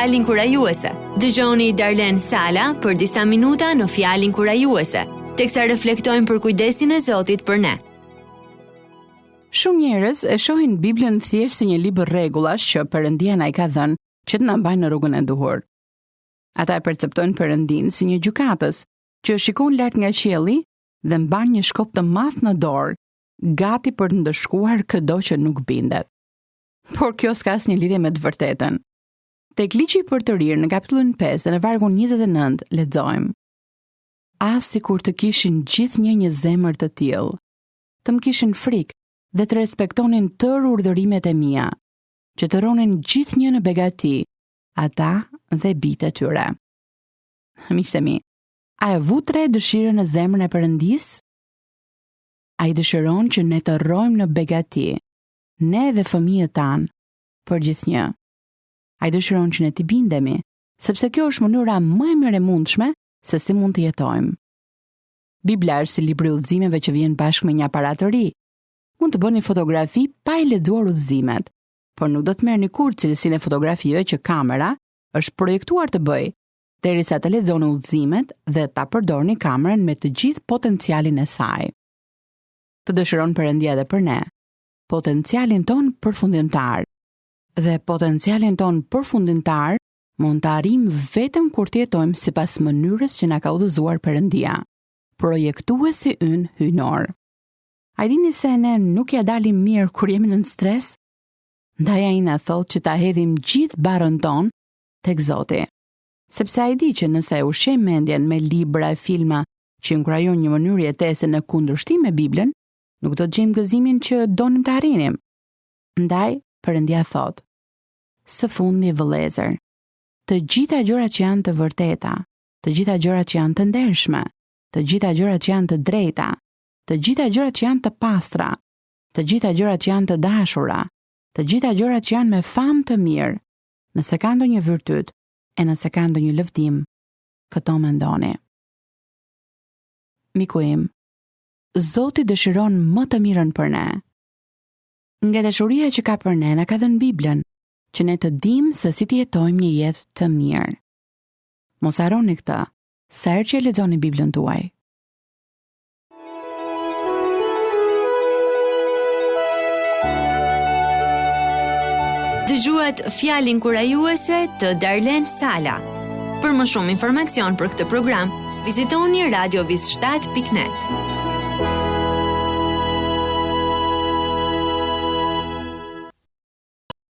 Fjalin kurajuese. Dëgjoni Darlen Sala për disa minuta në Fjalin kurajuese, teksa reflektojmë për kujdesin e Zotit për ne. Shumë njerëz e shohin Biblën thjesht si një libër rregullash që Perëndia na i ka dhënë që të na mbajnë në rrugën e duhur. Ata e perceptojnë Perëndin si një gjykatës që shikon lart nga qielli dhe mban një shkop të madh në dorë, gati për të ndëshkuar çdo që nuk bindet. Por kjo s'ka asnjë lidhje me të vërtetën. Tek ligji për të rirë në kapitullin 5 dhe në vargun 29 lexojmë: As sikur të kishin gjithnjë një zemër të tillë, të më kishin frikë dhe të respektonin tërë urdhërimet e mia, që të ronin gjithnjë në begati, ata dhe bijtë e tyre. Miqtë mi, a e vutre dëshirën në zemrën e Perëndisë? Ai dëshiron që ne të rrojmë në begati, ne dhe fëmijët tanë, për gjithnjë. Ai dëshiron që ne t'i bindemi, sepse kjo është mënyra më e mirë e mundshme se si mund të jetojmë. Bibla është si libri udhëzimeve që vjen bashkë me një aparat të ri. Mund të bëni fotografi pa i lexuar udhëzimet, por nuk do të merrni kurrë cilësinë e fotografive që kamera është projektuar të bëjë, derisa të lexoni udhëzimet dhe ta përdorni kamerën me të gjithë potencialin e saj. Të dëshiron Perëndia edhe për ne, potencialin ton përfundimtar. Dhe potencialin ton përfundimtar mund të arrijmë vetëm kur të jetojmë sipas mënyrës që na ka udhëzuar Perëndia, projektuesi ynë hyjnor. A dini se ne nuk ja dalim mirë kur jemi në stres? Ndaj ai na thotë që ta hedhim gjithë barrën ton tek Zoti. Sepse ai di që nëse e ushqejmë mendjen me libra e filma që inkurajojnë një mënyrë jetese në kundërshtim me Biblën, nuk do të gjejmë gëzimin që donim të arrinim. Ndaj Perëndia thotë: Së fundi vëllezër, të gjitha gjërat që janë të vërteta, të gjitha gjërat që janë të ndershme, të gjitha gjërat që janë të drejta, të gjitha gjërat që janë të pastra, të gjitha gjërat që janë të dashura, të gjitha gjërat që janë me famë të mirë, nëse ka ndonjë virtyt e nëse ka ndonjë lëvdim, këto mendoni. Miku im, Zoti dëshiron më të mirën për ne. Nga dashuria që ka për ne, na ka dhënë Biblën, që ne të dimë se si të jetojmë një jetë të mirë. Mos harroni këtë, sa herë që e lexoni Biblën tuaj. Dëgjuat Fjalin kurajuese të Darlen Sala. Për më shumë informacion për këtë program, vizitoni radiovis7.net.